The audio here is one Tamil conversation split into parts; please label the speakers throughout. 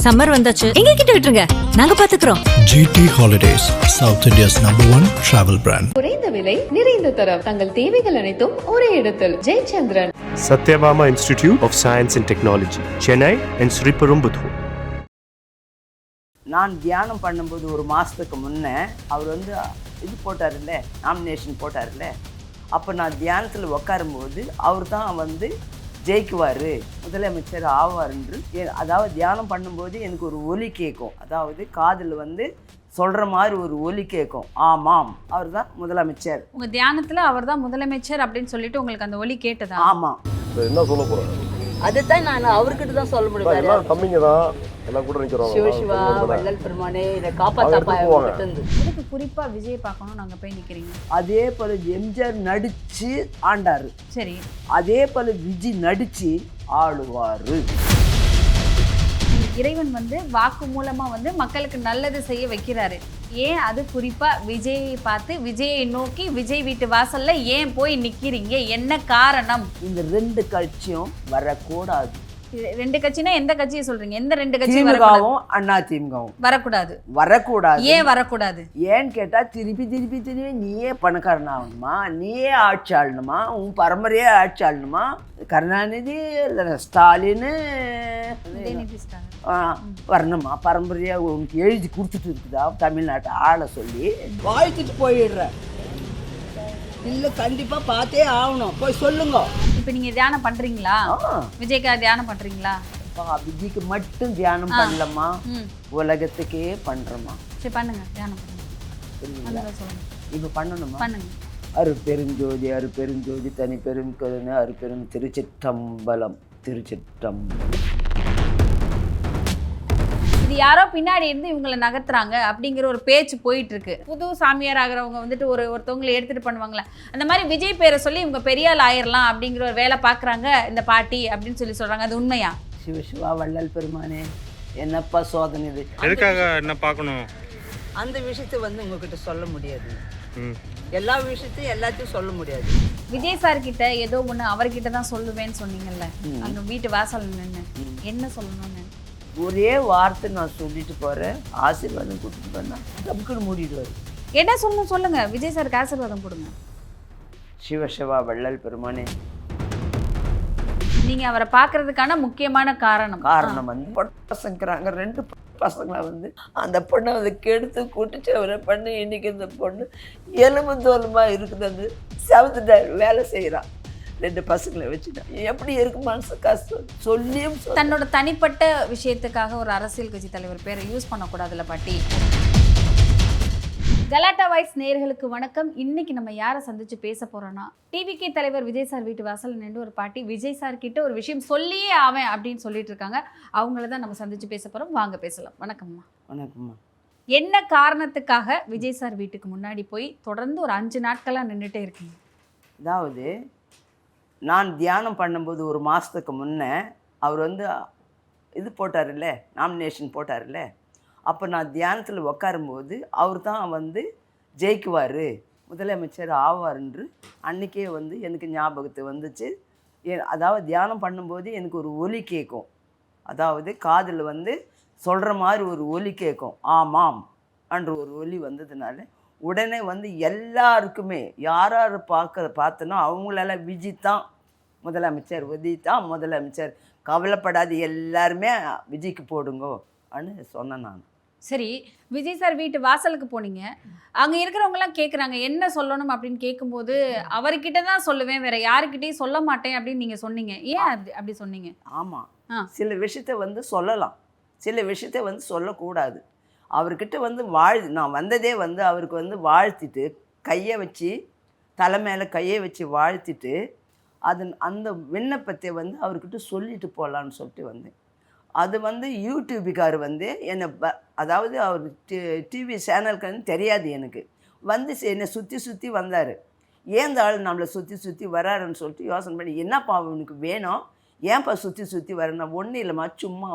Speaker 1: சம்மர் வந்தாச்சு, எங்க கிட்ட விட்டுருங்க, நாங்க பாத்துக்கிறோம்.
Speaker 2: GT Holidays, South India's #1 travel brand.
Speaker 3: குறைந்த விலை, நிறைந்த தரம், தங்கள் தேவைகள் அனைத்தும் ஒரே இடத்தில். Jayachandran.
Speaker 4: Satyabama Institute of Science and Technology, Chennai and Sriperumbudur.
Speaker 5: நான் தியானம் பண்ணும்போது ஒரு மாதத்துக்கு முன்னே அவர் இது போட்டார்ல, நாமினேஷன் போட்டார்ல, அப்போ நான் தியானத்தில் உட்காரும்போது அவர் தான் ஜெயிக்குவார், முதலமைச்சர் ஆவார்ன்று. அதாவது தியானம் பண்ணும்போது எனக்கு ஒரு ஒலி கேட்கும், அதாவது காதில் சொல்கிற மாதிரி ஒரு ஒலி கேட்கும். ஆமாம், அவர் தான் முதலமைச்சர்.
Speaker 6: உங்கள் தியானத்தில் அவர் தான் முதலமைச்சர் அப்படின்னு சொல்லிட்டு உங்களுக்கு அந்த ஒலி கேட்டதா?
Speaker 5: ஆமாம்.
Speaker 7: என்ன சொல்ல போகிறேன்,
Speaker 5: அதுதான் நான் அவர்கிட்ட தான் சொல்ல முடியும்.
Speaker 7: எல்லாம் தம்பிங்க தான், எல்லாம் கூட நிற்கிறோம்.
Speaker 5: சிவசிவா, வள்ளல் பெருமானே, இதை காப்பாற்றாப்பா.
Speaker 6: இதுக்கு குறிப்பாக விஜய் பார்க்கணும் நாங்கள் போய் நிற்கிறீங்க.
Speaker 5: அதே போல் எம்ஜிஆர் நடித்து ஆண்டார்,
Speaker 6: சரி,
Speaker 5: அதே போல் விஜய் நடித்து ஆளுவார்.
Speaker 6: இறைவன் வாக்கு மூலமாக மக்களுக்கு நல்லது செய்ய வைக்கிறாரு. ஏன் அது குறிப்பாக விஜயை பார்த்து விஜயை நோக்கி விஜய் வீட்டு வாசல்ல ஏன் போய் நிற்கிறீங்க? என்ன காரணம்?
Speaker 5: இந்த ரெண்டு கட்சியும் வரக்கூடாது.
Speaker 6: ரெண்டு கட்சினா எந்த கட்சியை சொல்றீங்க? எந்த ரெண்டு கட்சியும்?
Speaker 5: திமுகவும் அண்ணா திமுகவும்
Speaker 6: வரக்கூடாது.
Speaker 5: வரக்கூடாது.
Speaker 6: ஏன் வரக்கூடாது?
Speaker 5: ஏன்னு கேட்டா திருப்பி நீயே பணக்காரன் ஆகணுமா, நீயே ஆட்சி ஆளணுமா, உன் பரம்பரையே ஆட்சி ஆளணுமா? கருணாநிதி ஸ்டாலின் வரணுமா? பரம்பரையா உனக்கு எழுதி கொடுத்துட்டு இருக்குதா தமிழ்நாட்டை ஆள சொல்லி? வாழ்த்துட்டு போயிடுற இல்லை, கண்டிப்பா பார்த்தே ஆகணும், போய் சொல்லுங்க.
Speaker 6: இப்போ நீங்க தியானம் பண்றீங்களா? விஜய்க்கா தியானம் பண்றீங்களா?
Speaker 5: விஜய்க்கு மட்டும் தியானம் பண்ணலமா, உலகத்துக்கே பண்றோமா.
Speaker 6: சரி, பண்ணுங்க, தியானம் பண்ணுங்க.
Speaker 5: இப்போ பண்ணணுமா?
Speaker 6: பண்ணுங்க.
Speaker 5: அருட்பெருஞ்சோதி அருட்பெருஞ்சோதி தனி பெரும் கருணை அருட்பெரும் திருச்சிற்றம்பலம் திருச்சிற்றம்பலம்.
Speaker 6: இது யாரோ பின்னாடி இருந்து இவங்களை நகர்த்துறாங்க அப்படிங்கிற ஒரு பேச்சு போயிட்டு இருக்கு. புது சாமியார் ஆகிறவங்க ஒருத்தவங்களை எடுத்துட்டு பண்ணுவாங்களே, அந்த மாதிரி விஜய் பேரை சொல்லி இவங்க பெரிய ஆள் ஆயிரலாம் அப்படிங்கிற ஒரு வேலை பார்க்குறாங்க இந்த பாட்டி அப்படின்னு சொல்லி சொல்றாங்க. அது உண்மையா?
Speaker 5: சிவசிவா, வள்ளல் பெருமானே, என்னப்பா சோதனை இது?
Speaker 4: எதுக்காக என்ன பார்க்கணும்?
Speaker 5: அந்த விஷயத்தை உங்ககிட்ட சொல்ல முடியாது, எல்லா விஷயத்தையும் எல்லாத்தையும் சொல்ல முடியாது.
Speaker 6: விஜய் சார் கிட்ட ஏதோ ஒன்று அவர்கிட்ட தான் சொல்லுவேன்னு சொன்னீங்கல்ல, அங்கே வீட்டு வாசல் நின்று என்ன சொல்லணும்னு?
Speaker 5: ஒரே வார்த்தை நான் சொல்லிட்டு போறேன், ஆசீர்வாதம் கொடுத்துட்டு போனா நமக்குன்னு மூடிடுவாரு.
Speaker 6: என்ன சொல்லணும் சொல்லுங்க, விஜய் சாருக்கு ஆசீர்வாதம் கொடுங்க.
Speaker 5: சிவசிவா, வள்ளல் பெருமானே.
Speaker 6: நீங்க அவரை பார்க்கறதுக்கான முக்கியமான காரணம்
Speaker 5: பசங்கிறாங்க, ரெண்டு பசங்களை அந்த பொண்ணை கெடுத்து கூட்டிச்சு அவரை பண்ணி. இன்னைக்கு இந்த பொண்ணு எலும்பு தோலுமா இருக்குது, அந்த செவத்துட்ட வேலை செய்யறான். ரெண்டு பசங்களை வச்சுட்டா எப்படி இருக்கு மனசு கஷ்டம். சொல்லியும்
Speaker 6: தன்னோட தனிப்பட்ட விஷயத்துக்காக ஒரு அரசியல் கட்சி தலைவர் பேரை யூஸ் பண்ணக்கூடாதுல்ல பாட்டி. கலாட்டா வாய்ஸ் நேயர்களுக்கு வணக்கம். இன்னைக்கு நம்ம யாரை சந்திச்சு பேச போறோம்னா, டிவிகே தலைவர் விஜய் சார் வீட்டு வாசல் நின்று ஒரு பாட்டி விஜய் சார் கிட்ட ஒரு விஷயம் சொல்லியே ஆவேன் அப்படின்னு சொல்லிட்டு இருக்காங்க. அவங்கள தான் நம்ம சந்திச்சு பேச போறோம். வாங்க பேசலாம். வணக்கம்மா.
Speaker 5: வணக்கம்மா.
Speaker 6: என்ன காரணத்துக்காக விஜய் சார் வீட்டுக்கு முன்னாடி போய் தொடர்ந்து ஒரு 5 நாட்களா நின்றுட்டே இருக்கீங்க?
Speaker 5: அதாவது நான் தியானம் பண்ணும்போது ஒரு மாதத்துக்கு முன்னே அவர் இது போட்டார்ல, நாமினேஷன் போட்டார்ல, அப்போ நான் தியானத்தில் உட்காரும்போது அவர் தான் ஜெயிக்குவார், முதலமைச்சர் ஆவார்ன்று அன்றைக்கே எனக்கு ஞாபகத்தை வந்துச்சு. அதாவது தியானம் பண்ணும்போது எனக்கு ஒரு ஒலி கேட்கும், அதாவது காதில் சொல்கிற மாதிரி ஒரு ஒலி கேட்கும். ஆமாம் என்ற ஒரு ஒலி வந்ததுனால உடனே எல்லாருக்குமே யார் பார்த்தனோ அவங்களால விஜய் தான் முதலமைச்சர், விஜய் தான் முதலமைச்சர், கவலைப்படாது எல்லாருமே விஜய்க்கு போடுங்கோ அப்படின்னு சொன்னேன் நான்.
Speaker 6: சரி, விஜய் சார் வீட்டு வாசலுக்கு போனீங்க, அங்கே இருக்கிறவங்கலாம் கேட்குறாங்க என்ன சொல்லணும் அப்படின்னு கேட்கும்போது அவர்கிட்ட தான் சொல்லுவேன், வேற யாருக்கிட்டையும் சொல்ல மாட்டேன் அப்படின்னு நீங்கள் சொன்னீங்க. ஏன் அப்படி சொன்னீங்க?
Speaker 5: ஆமாம், சில விஷயத்த சொல்லலாம், சில விஷயத்த சொல்லக்கூடாது. அவர்கிட்ட நான் வந்ததே அவருக்கு வாழ்த்திட்டு கையை வச்சு தலை மேலே கையை வச்சு வாழ்த்திட்டு அந்த விண்ணப்பத்தை அவர்கிட்ட சொல்லிட்டு போகலான்னு சொல்லிட்டு வந்தேன். அது யூடியூபுக்கார் என்னை அதாவது அவர் டிவி சேனலுக்கு தெரியாது எனக்கு, என்னை சுற்றி வந்தார். ஏன் இந்த ஆள் நம்மளை சுற்றி வராருன்னு சொல்லிட்டு யோசனை பண்ணி, என்னப்பா அவனுக்கு வேணும், ஏன்ப்பா சுற்றி வரேன்னா? ஒன்றும் இல்லைம்மா, சும்மா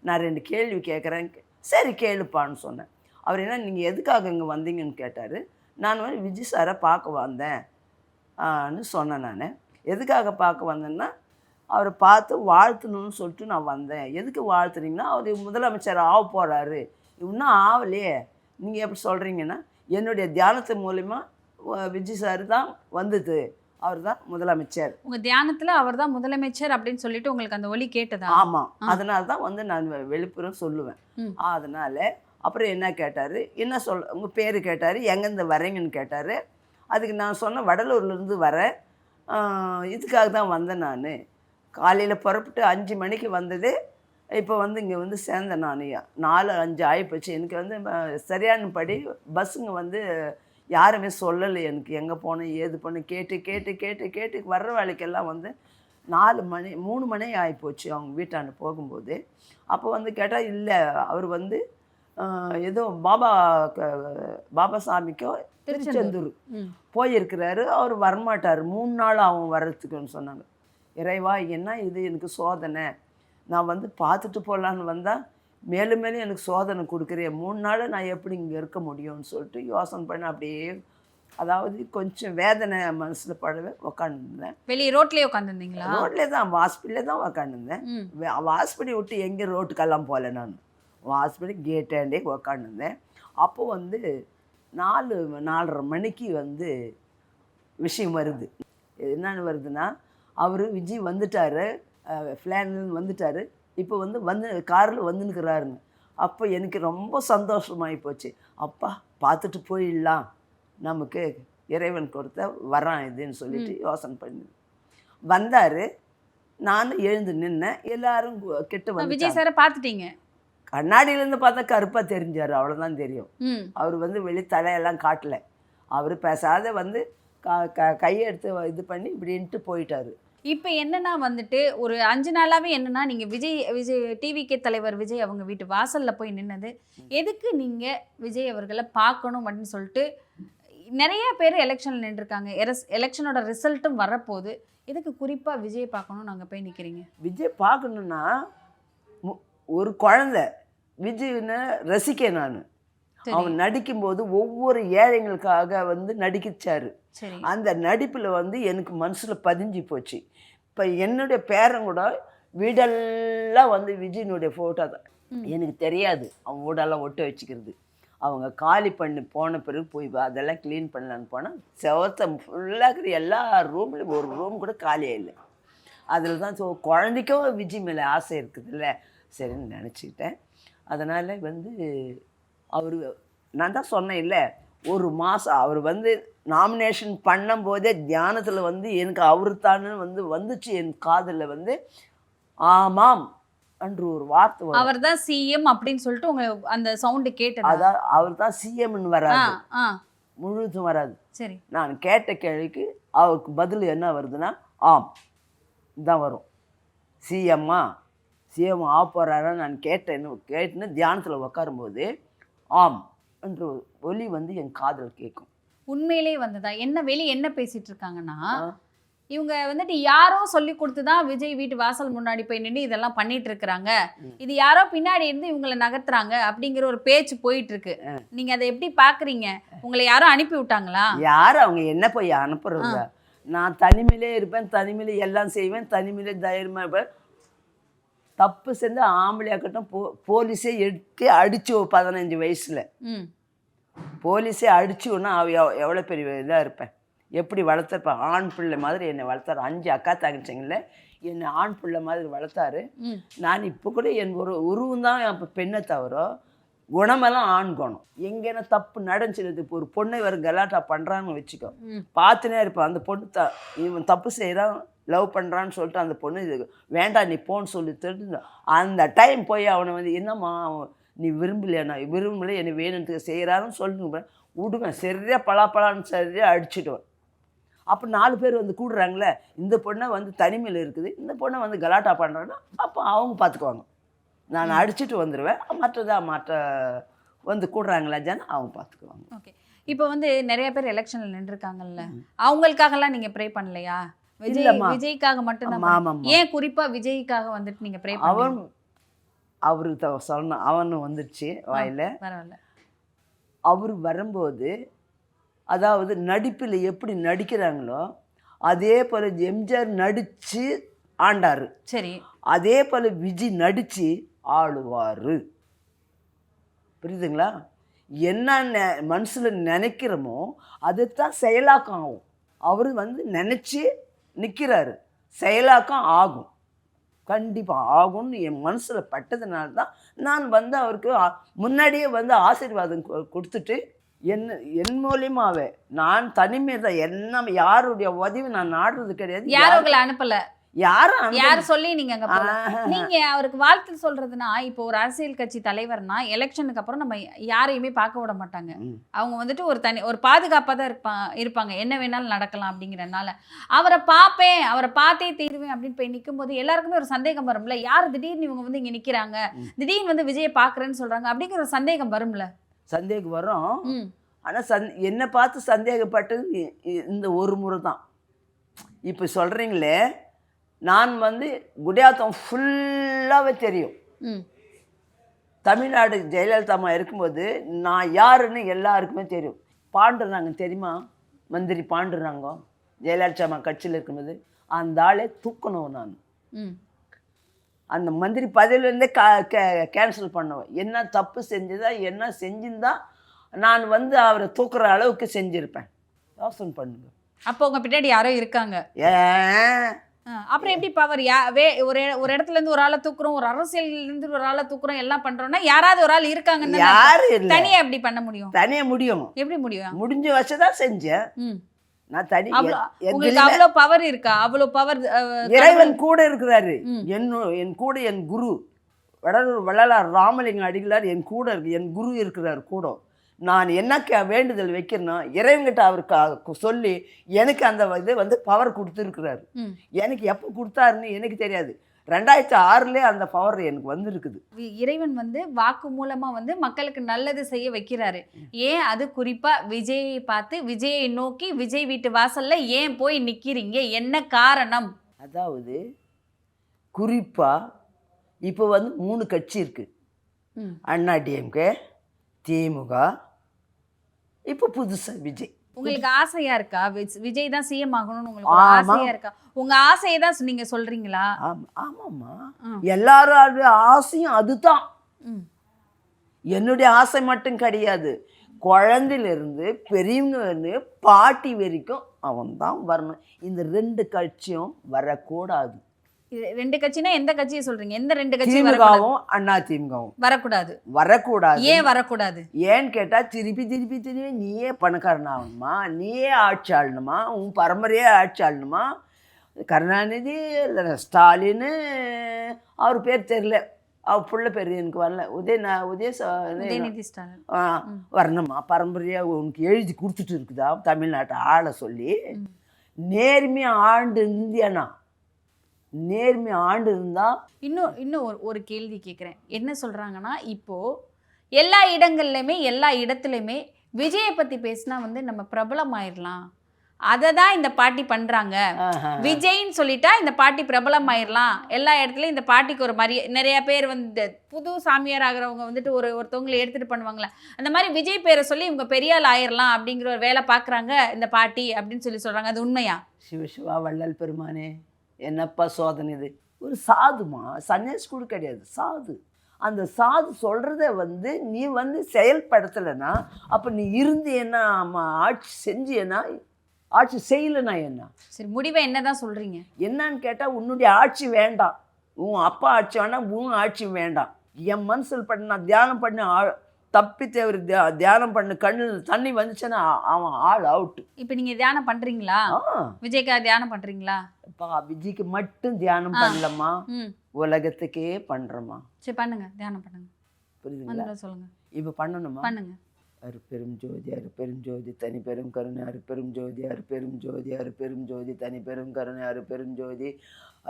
Speaker 5: நான் 2 கேள்வி கேட்குறேன். சரி கேளுப்பான்னு சொன்னேன். அவர் என்ன, நீங்கள் எதுக்காக இங்கே வந்தீங்கன்னு கேட்டார். நான் விஜய் சாரை பார்க்க வந்தேன்னு சொன்னேன். நான் எதுக்காக பார்க்க வந்தேன்னா, அவரை பார்த்து வாழ்த்தணும்னு சொல்லிட்டு நான் வந்தேன். எதுக்கு வாழ்த்துறீங்கன்னா, அவர் முதலமைச்சர் ஆக போகிறாரு, இன்னும் ஆகலையே, நீங்கள் எப்படி சொல்கிறீங்கன்னா, என்னுடைய தியானத்து மூலிமா விஜய் சார் தான் வந்தது, அவர் தான் முதலமைச்சர்.
Speaker 6: உங்க தியானத்துல அவர் தான் முதலமைச்சர் அப்படின்னு சொல்லிட்டு உங்களுக்கு அந்த ஒலி கேட்டதா?
Speaker 5: ஆமாம், அதனால தான் வந்து நான் வெளிப்புறம் சொல்லுவேன். அதனால் அப்புறம் என்ன கேட்டார், என்ன உங்கள் பேர் கேட்டார், எங்கேருந்து வரீங்கன்னு கேட்டார். அதுக்கு நான் சொன்னேன், வடலூர்லேருந்து வரேன், இதுக்காக தான் வந்தேன். நான் காலையில் புறப்பட்டு 5 மணிக்கு வந்தது, இப்போ வந்து இங்கே வந்து சேர்ந்தேன். நான் 4-5 ஆகிப்போச்சு. எனக்கு வந்து சரியானபடி பஸ்ஸுங்க வந்து யாருமே சொல்லலை எனக்கு, எங்கே போனேன் ஏது போனேன் கேட்டு கேட்டு கேட்டு கேட்டு வர்ற வேலைக்கெல்லாம் வந்து 3 மணி ஆகிப்போச்சு அவங்க வீட்டாண்ட போகும்போது. அப்போ வந்து கேட்டால், இல்லை அவர் வந்து ஏதோ பாபா சாமிக்கோ திருச்செந்தூர் போயிருக்கிறாரு, அவர் வரமாட்டார், 3 நாள் ஆகும் வர்றதுக்குன்னு சொன்னாங்க. இறைவா, என்ன இது எனக்கு சோதனை, நான் வந்து பார்த்துட்டு போகலான்னு வந்தால் மேலும் மேலும் எனக்கு சோதனை கொடுக்குறேன், 3 நாள் நான் எப்படி இங்கே இருக்க முடியும்னு சொல்லிட்டு யோசனை பண்ண அப்படியே, அதாவது கொஞ்சம் வேதனை மனசில் படவே உக்காந்துருந்தேன்.
Speaker 6: வெளியே ரோட்லேயே உட்காந்துருந்தீங்களா?
Speaker 5: ரோட்லேயே தான், வாசப்படியிலே தான் உக்காந்துருந்தேன். வாசப்படி விட்டு எங்கே ரோட்டுக்கெல்லாம் போகல, நான் வாசப்படி கேட்டாண்டே உக்காந்துருந்தேன். அப்போ வந்து 4-4:30 மணிக்கு வந்து விஷயம் வருது. என்னென்னு வருதுன்னா, அவர் விஜய் வந்துட்டார், ஃப்ளான்லேருந்து வந்துட்டார், இப்போ வந்து காரில் வந்துன்னுக்கிறாருங்க. அப்போ எனக்கு ரொம்ப சந்தோஷமாகி போச்சு. அப்பா பார்த்துட்டு போயிடலாம், நமக்கு இறைவன் கொடுத்த வரான் இதுன்னு சொல்லிட்டு யோசனை பண்ணி வந்தார். நானும் எழுந்து நின்னேன், எல்லாரும் கிட்ட வந்து
Speaker 6: விஜய் சாரை பார்த்துட்டீங்க.
Speaker 5: கண்ணாடியிலேருந்து பார்த்தா கருப்பாக தெரிஞ்சார், அவ்வளோதான் தெரியும். அவர் வந்து வெளி தலையெல்லாம் காட்டலை, அவர் பேசாத வந்து கையை எடுத்து இது பண்ணி இப்படின்ட்டு போயிட்டார்.
Speaker 6: இப்போ என்னன்னா வந்துட்டு ஒரு 5 நாளாகவே என்னன்னா, நீங்கள் விஜய் டிவிகே தலைவர் விஜய் அவங்க வீட்டு வாசலில் போய் நின்னது எதுக்கு, நீங்கள் விஜய் அவர்களை பார்க்கணும் அப்படின்னு சொல்லிட்டு நிறைய பேர் எலெக்ஷனில் நின்றுருக்காங்க, எலெக்ஷனோட ரிசல்ட்டும் வரப்போகுது, எதுக்கு குறிப்பாக விஜய் பார்க்கணும் நாங்கள் போய் நிற்கிறீங்க?
Speaker 5: விஜய் பார்க்கணுன்னா, ஒரு குழந்தை விஜய்னை ரசிக்க நான், அவன் நடிக்கும்போது ஒவ்வொரு ஏழைங்களுக்காக வந்து நடிச்சாரு. அந்த நடிப்பில் வந்து எனக்கு மனசில் பதிஞ்சு போச்சு. இப்போ என்னுடைய பேரன் கூட வீடெல்லாம் வந்து விஜயனுடைய ஃபோட்டோ தான். எனக்கு தெரியாது அவன் வீடெல்லாம் ஒட்ட வச்சுக்கிறது. அவங்க காலி பண்ணி போன பிறகு போய் அதெல்லாம் க்ளீன் பண்ணலான்னு போனால் செவத்தை ஃபுல்லாக இருக்கிற எல்லா ரூம்லேயும் ஒரு ரூம் கூட காலியாக இல்லை. அதில் தான் குழந்தைக்கும் விஜய் மேலே ஆசை இருக்குதுல்ல, சரின்னு நினச்சிக்கிட்டேன். அதனால் வந்து அவர், நான் தான் சொன்னேன் இல்லை, ஒரு மாதம் அவர் வந்து நாமினேஷன் பண்ணும்போதே தியானத்தில் வந்து எனக்கு அவர் தானு வந்து வந்துச்சு என் காதில் வந்து, ஆமாம் அன்று ஒரு வார்த்தை,
Speaker 6: அவர் தான் சிஎம் அப்படின்னு சொல்லிட்டு உங்க அந்த சவுண்டு கேட்டது.
Speaker 5: அதான் அவர் தான் சிஎம்னு வராது, முழுதும் வராது.
Speaker 6: சரி,
Speaker 5: நான் கேட்ட கேள்விக்கு அவருக்கு பதில் என்ன வருதுன்னா, ஆம் தான் வரும். சிஎம் ஆக போகிறாரா நான் கேட்டேன்னு தியானத்தில் உட்காரும்போது ஆம் என்ற ஒலி வந்து என் காதில் கேட்கும்.
Speaker 6: உண்மையிலே வந்ததா? என்ன வெளியே என்ன பேசிட்டு இருக்காங்கன்னா, இவங்க வந்துட்டு யாரோ சொல்லி கொடுத்து தான் விஜய் வீட்டு வாசல் முன்னாடி போய் நின்று இதெல்லாம் பண்ணிட்டு இருக்கிறாங்க, இது யாரோ பின்னாடி இருந்து இவங்களை நகர்த்துறாங்க அப்படிங்கிற ஒரு பேச்சு போயிட்டு இருக்கு. நீங்க அதை எப்படி பாக்குறீங்க? உங்களை யாரும் அனுப்பி விட்டாங்களா?
Speaker 5: யார் அவங்க என்ன போய் அனுப்புறது? நான் தனிமையிலே இருப்பேன், தனிமையிலே எல்லாம் செய்வேன், தனிமையிலே தைரியமாக இருப்பேன். தப்பு செஞ்சு ஆம்பளையாக்கட்டும் போலீஸே எடுத்து அடிச்சு 15 வயசில் போலீஸே அடிச்சுன்னா எவ்வளோ பெரிய இதாக இருப்பேன், எப்படி வளர்த்துருப்பேன். ஆண் பிள்ளை மாதிரி என்னை வளர்த்தாரு. 5 அக்கா தங்கச்சிங்கள என்னை ஆண் பிள்ளை மாதிரி வளர்த்தாரு. நான் இப்போ கூட என் ஒரு உருவம் தான் இப்போ பெண்ணை தவிர குணமெல்லாம் ஆண் குணம். எங்கேனா தப்பு நடந்துச்சு, இப்போ ஒரு பொண்ணை வேறு கலாட்டா பண்ணுறான்னு வச்சுக்கோ, பார்த்துனே இருப்பேன். அந்த பொண்ணு இவன் தப்பு செய்கிறான், லவ் பண்ணுறான்னு சொல்லிட்டு அந்த பொண்ணு இது வேண்டாம் நீ போன்னு சொல்லி தெரிஞ்சு அந்த டைம் போய் அவனை வந்து, என்னம்மா நீ விரும்பலையா, நான் விரும்பலை, என்னை வேணுன்றதுக்கு செய்கிறான்னு சொல்லிட்டு விடுவேன். சரியாக பலாப்பலான்னு சரியாக அடிச்சுடுவேன். அப்போ 4 பேர் வந்து கூடுறாங்களே, இந்த பொண்ணை வந்து தனிமையில் இருக்குது, இந்த பொண்ணை வந்து கலாட்டா பண்ணுறாங்கன்னா அப்போ அவங்க பார்த்துக்குவாங்க. நான் அடிச்சுட்டு வந்துடுவேன், மற்ற வந்து கூடுறாங்களா ஜன அவங்க பார்த்துக்குவாங்க.
Speaker 6: ஓகே, இப்போ வந்து நிறைய பேர் எலெக்ஷனில் நின்றுருக்காங்கல்ல, அவங்களுக்காகலாம் நீங்கள் ப்ரே பண்ணலையா? விஜய்க்காக மட்டும்தான். ஏன் குறிப்பா விஜய்க்காக வந்துட்டு நீங்க ப்ரே பண்ணீங்க?
Speaker 5: அவருக்கு சொன்ன அவனு வந்துடுச்சு வாயில.
Speaker 6: பரவாயில்ல.
Speaker 5: அவர் வரும்போது, அதாவது நடிப்பில் எப்படி நடிக்கிறாங்களோ அதே போல் எம்ஜிஆர் நடித்து ஆண்டாரு.
Speaker 6: சரி.
Speaker 5: அதே போல் விஜய் நடித்து ஆளுவார். புரியுதுங்களா? என்ன மனசில் நினைக்கிறோமோ அதுதான் செயலாக்கம் ஆகும். அவர் வந்து நினச்சி நிற்கிறாரு, செயலாக்கம் ஆகும், கண்டிப்பாக ஆகும்னு என் மனசில் பட்டதுனால தான் நான் வந்து அவருக்கு முன்னாடியே வந்து ஆசீர்வாதம் கொடுத்துட்டு என் மூலியமாகவே நான் தனிமை தான். என்ன யாருடைய உதவி நான் நாடுறது கிடையாது.
Speaker 6: யாரும் உங்களை அனுப்பல?
Speaker 5: யாரும்
Speaker 6: சொல்லி நீங்க அங்க போல. நீங்க அவருக்கு வாழ்த்து சொல்றதுன்னா, இப்போ ஒரு அரசியல் கட்சி தலைவர்னா எலெக்ஷனுக்கு அப்புறம் நம்ம யாரையுமே பார்க்க விட மாட்டாங்க. அவங்க வந்துட்டு ஒரு பாதுகாப்பா தான் இருப்பாங்க, என்ன வேணாலும் நடக்கலாம் அப்படிங்கிறனால. அவரை பார்த்தே தீருவேன் அப்படின்னு போய் நிற்கும் போது எல்லாருக்குமே ஒரு சந்தேகம் வரும்ல, யார் திடீர்னு இவங்க வந்து இங்க நிக்கிறாங்க, திடீர்னு வந்து விஜயை பாக்குறேன்னு சொல்றாங்க அப்படிங்கிற ஒரு சந்தேகம் வரும்ல.
Speaker 5: சந்தேகம் வரும். ஆனால் என்னை பார்த்து சந்தேகப்பட்டது இந்த ஒரு முறை தான். இப்போ சொல்கிறீங்களே, நான் வந்து குடியாத்தம் ஃபுல்லாகவே தெரியும். தமிழ்நாடு ஜெயலலிதா அம்மா இருக்கும்போது நான் யாருன்னு எல்லாருக்குமே தெரியும். பாண்டுறாங்க தெரியுமா? மந்திரி பாண்டுறாங்க ஜெயலலிதா அம்மா கட்சியில் இருக்கும்போது அந்த ஆளே தூக்கணும். நான் அந்த மந்திரி பதவியிலேருந்தே கேன்சல் பண்ணுவேன். என்ன தப்பு செஞ்சதா என்ன செஞ்சுருந்தா நான் வந்து அவரை தூக்குற அளவுக்கு செஞ்சுருப்பேன். யோசனை பண்ணுங்க.
Speaker 6: அப்போ உங்க பின்னாடி யாரோ இருக்காங்க. அப்புறம் எப்படி பவர்? ஒரு இடத்துல இருந்து ஒரு ஆளை தூக்குறோம், ஒரு அரசியல் இருந்து ஒரு ஆளை தூக்குறோம், எல்லாம் பண்றோம்னா யாராவது ஒரு ஆள் இருக்காங்கன்னு.
Speaker 5: யாரு
Speaker 6: தனியா எப்படி பண்ண முடியும்?
Speaker 5: தனியா முடியும்.
Speaker 6: எப்படி முடியும்?
Speaker 5: முடிஞ்ச வச்சுதான் செஞ்சேன். நான் தனி.
Speaker 6: உங்களுக்கு அவ்வளவு பவர் இருக்கா? அவ்வளவு பவர்
Speaker 5: இறைவன் கூட இருக்கிறாரு. என் கூட என் குரு வள்ளலார் ராமலிங்க அடிகளார் என் கூட இருக்கு. என் குரு இருக்கிறார் கூட. நான் என்ன வேண்டுதல் வைக்கிறேன்னா இறைவன்கிட்ட அவருக்கு சொல்லி எனக்கு அந்த இது வந்து பவர் கொடுத்துருக்குறாரு. எனக்கு எப்போ கொடுத்தாருன்னு எனக்கு தெரியாது. 2006 அந்த பவர் எனக்கு வந்துருக்குது.
Speaker 6: இறைவன் வந்து வாக்கு மூலமா வந்து மக்களுக்கு நல்லது செய்ய வைக்கிறாரு. ஏன் அது குறிப்பா விஜயை பார்த்து விஜயை நோக்கி விஜய் வீட்டு வாசல்ல ஏன் போய் நிக்கிறீங்க? என்ன காரணம்?
Speaker 5: அதாவது குறிப்பா இப்போ வந்து 3 கட்சி இருக்கு. அண்ணா டிஎம்கே, திமுக, இப்போ புதுசா விஜய்.
Speaker 6: உங்களுக்கு ஆசையா இருக்கா விஜய் தான் சிஎம் ஆகணும்னு? உங்களுக்கு ஆசையா இருக்கா? உங்க ஆசையை தான் நீங்க சொல்றீங்களா?
Speaker 5: ஆமாம்மா, எல்லாரோட ஆசையும் அதுதான். என்னுடைய ஆசை மட்டும் கிடையாது. குழந்தையிலிருந்து பெரியவங்க பாட்டி வரைக்கும் அவன் தான் வரணும். இந்த 2 கட்சியும் வரக்கூடாது.
Speaker 6: 2 கட்சினா எந்த கட்சியை சொல்றீங்க? எந்த 2 கட்சி?
Speaker 5: திமுகவும் அண்ணா திமுகவும் வரக்கூடாது.
Speaker 6: ஏன் வரக்கூடாது?
Speaker 5: ஏன்னு கேட்டா திருப்பி நீயே பணக்காரன் ஆகணுமா, நீயே ஆட்சி ஆளணுமா, உன் பரம்பரையே ஆட்சி ஆளணுமா? கருணாநிதி இல்லை ஸ்டாலின், அவர் பேர் தெரியல, அவர் புள்ள பேர் எனக்கு வரல, உதயநிதி ஸ்டாலின் வரணுமா? பரம்பரையாக உனக்கு எழுதி கொடுத்துட்டு இருக்குதா தமிழ்நாட்டை ஆள சொல்லி? நேர்மையாக ஆண்டு இந்தியானா நேர்மை ஆண்டு இருந்தா.
Speaker 6: இன்னும் ஒரு கேள்வி கேட்குறேன். என்ன சொல்றாங்கன்னா, இப்போ எல்லா இடத்துலையுமே விஜயை பத்தி பேசினா வந்து நம்ம பிரபலம் ஆயிடலாம், அதை தான் இந்த பாட்டி பண்றாங்க. விஜய்ன்னு சொல்லிட்டா இந்த பாட்டி பிரபலம் ஆயிடலாம், எல்லா இடத்துலையும் இந்த பாட்டிக்கு ஒரு நிறைய பேர் வந்து புது சாமியார் ஆகிறவங்க வந்துட்டு ஒருத்தவங்களை எடுத்துட்டு பண்ணுவாங்களே, அந்த மாதிரி விஜய் பேரை சொல்லி இவங்க பெரிய ஆள் ஆயிடலாம் அப்படிங்கிற ஒரு வேலை பார்க்குறாங்க இந்த பாட்டி அப்படின்னு சொல்றாங்க. அது உண்மையா?
Speaker 5: சிவசிவா வள்ளல் பெருமானே, என்னப்பா சோதனை இது? ஒரு சாதுமா, சன்னியாசி கூட கிடையாது, சாது. அந்த சாது சொல்கிறத வந்து நீ வந்து செயல்படுத்தலைன்னா அப்போ நீ இருந்து என்ன ஆட்சி செஞ்சியன்னா, ஆட்சி செய்யலைன்னா என்ன?
Speaker 6: சரி, முடிவை என்ன தான் சொல்கிறீங்க?
Speaker 5: என்னன்னு கேட்டால் உன்னுடைய ஆட்சி வேண்டாம், உன் அப்பா ஆட்சி வேண்டாம், உன் ஆட்சி வேண்டாம். என் மனசில் பண்ண நான் தியானம் பண்ண தப்பி தேவை தியானம் பண்ணு, கண்ணு தண்ணி வந்துச்சுன்னா அவன் ஆள் அவுட்டு.
Speaker 6: இப்போ நீங்கள் தியானம் பண்ணுறீங்களா? விஜய்க்கா தியானம் பண்ணுறீங்களா?
Speaker 5: விஜய்க்கு மட்டும் தியானம் பண்ணலம்மா, உலகத்துக்கே பண்றோமா.
Speaker 6: சரி பண்ணுங்க, தியானம் பண்ணுங்க.
Speaker 5: புரியுதுங்களா? சொல்லுங்க. இப்போ பண்ணணுமா? பண்ணுங்க. அருப்பெரும் ஜோதி அருப்பெரும் ஜோதி தனி பெரும் கருணை அருப்பெரும் ஜோதி அருப்பெரும் ஜோதி அருப்பெரும் ஜோதி தனி பெரும் கருணை அருப்பெரும் ஜோதி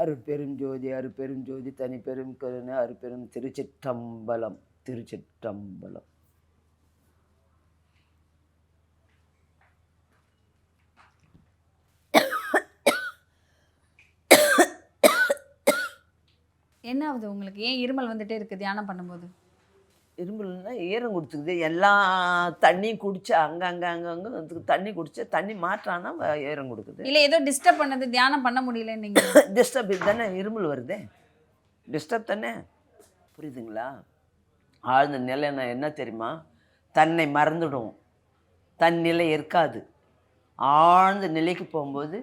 Speaker 5: அருப்பெரும் ஜோதி அருப்பெரும் ஜோதி தனி பெரும் கருணை அருப்பெரும். திருச்சிற்றம்பலம், திருச்சிற்றம்பலம்.
Speaker 6: என்ன ஆகுது உங்களுக்கு? ஏன் இருமல் வந்துட்டே இருக்கு தியானம் பண்ணும்போது?
Speaker 5: இரும்புலன்னா ஈரம் கொடுத்துக்குது. எல்லா தண்ணியும் குடிச்சா அங்கங்கே தண்ணி குடிச்சா தண்ணி மாற்றானா ஈரம் கொடுக்குது.
Speaker 6: இல்ல ஏதோ டிஸ்டர்ப் பண்ணது, தியானம் பண்ண முடியல நீங்க.
Speaker 5: டிஸ்டர்ப் தானே இருமல் வருதே, டிஸ்டர்ப் தானே. புரியுதுங்களா? ஆழ்ந்த நிலைன்னா என்ன தெரியுமா? தன்னை மறந்துடும், தன் நிலை இருக்காது. ஆழ்ந்த நிலைக்கு போகும்போது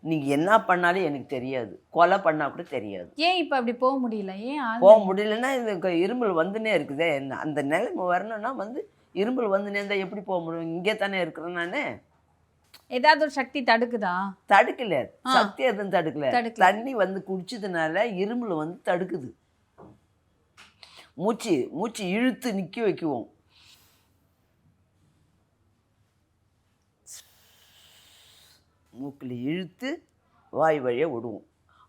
Speaker 5: நீங்கள் என்ன பண்ணாலும் எனக்கு தெரியாது, கொலை பண்ணால் கூட தெரியாது.
Speaker 6: ஏன் இப்போ அப்படி போக முடியல? ஏன்
Speaker 5: போக முடியலன்னா இந்த இருமல் வந்துனே இருக்குதே. என்ன அந்த நிலைமை வரணும்னா இருமல் வந்துனே இருந்தால் எப்படி போக முடியும்? இங்கே தானே இருக்கிறேன் நான்.
Speaker 6: ஏதாவது ஒரு சக்தி தடுக்குதா?
Speaker 5: தடுக்கல, சக்தி எதுவும் தடுக்கல. தண்ணி குடிச்சதுனால இருமல் தடுக்குது. மூச்சு இழுத்து நிற்க வைக்குவோம். மூக்கில் இழுத்து வாய் வழியாக விடுவோம்.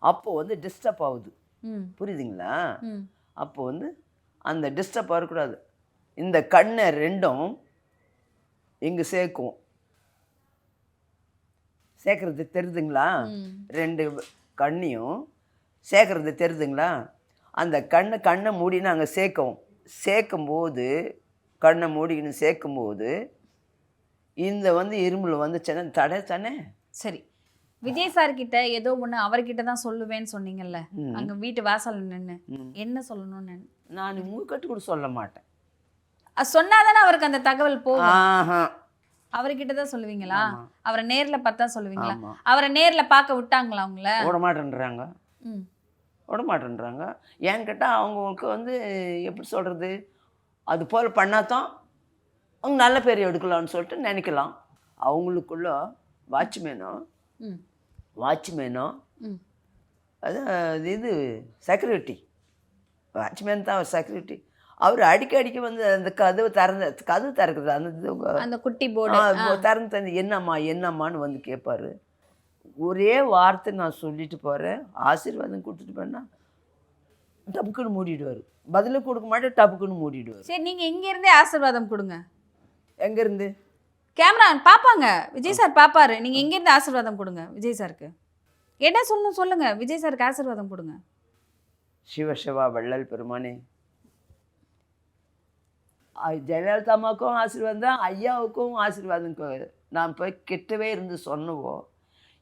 Speaker 5: அப்போ டிஸ்டர்ப் ஆகுது. புரியுதுங்களா? அப்போ அந்த டிஸ்டர்ப் வரக்கூடாது. இந்த கண்ணை ரெண்டும் இங்கே சேர்க்குவோம். சேர்க்கறது தெரியுதுங்களா? ரெண்டு கண்ணையும் சேர்க்கறது தெரியுதுங்களா? அந்த கண்ணை மூடி நாங்கள் சேர்க்கும்போது கண்ணை மூடிக்கின்னு சேர்க்கும்போது இந்த இருமல் வந்துச்சுன்னா தடை தானே.
Speaker 6: சரி, விஜய் சார் கிட்ட ஏதோ ஒன்று அவர்கிட்ட தான் சொல்லுவேன்னு சொன்னீங்கல்ல, அங்கே வீட்டு வாசல் நின்று என்ன சொல்லணும்னு?
Speaker 5: நான் உங்ககிட்ட கூட சொல்ல மாட்டேன்.
Speaker 6: சொன்னாதானே அவருக்கு அந்த தகவல் போகும். அவர்கிட்ட தான் சொல்லுவீங்களா? அவரை நேரில் பார்த்தா சொல்லுவீங்களா? அவரை நேரில் பார்க்க விட்டாங்களா அவங்கள?
Speaker 5: விட மாட்டேன்றாங்க. ஏன்னு கேட்டால் அவங்களுக்கு எப்படி சொல்கிறது, அது போல் பண்ணாதான் அவங்க நல்ல பேர் எடுக்கலாம்னு சொல்லிட்டு நினைக்கலாம். அவங்களுக்குள்ள வாட்ச்மேனோ அது இது செக்யூரிட்டி, வாட்ச்மேன் தான் அவர் செக்யூரிட்டி. அவர் அடிக்கடிக்கு அந்த கதவு திறக்குது,
Speaker 6: அந்த குட்டி போர்டு
Speaker 5: திறந்து என்னம்மான்னு கேட்பாரு. ஒரே வார்த்தை நான் சொல்லிட்டு போகிறேன், ஆசீர்வாதம் கொடுத்துட்டு போனால் டப்புக்குன்னு மூடிடுவார். பதிலும் கொடுக்க மாட்டேன், டப்புக்குன்னு மூடிடுவார்.
Speaker 6: சரி, நீங்கள் இங்கேருந்தே ஆசீர்வாதம் கொடுங்க.
Speaker 5: எங்கேருந்து?
Speaker 6: கேமரா பார்ப்பாங்க, விஜய் சார் பார்ப்பாரு. நீங்கள் எங்கேருந்து ஆசீர்வாதம் கொடுங்க விஜய் சாருக்கு. என்ன சொல்லணும் சொல்லுங்கள், விஜய் சாருக்கு ஆசீர்வாதம் கொடுங்க.
Speaker 5: சிவா வள்ளல் பெருமானே, ஜெயலலிதா அம்மாவுக்கும் ஆசீர்வாதம் தான், ஐயாவுக்கும் ஆசீர்வாதம். நான் போய் கிட்டவே இருந்து சொன்னவோ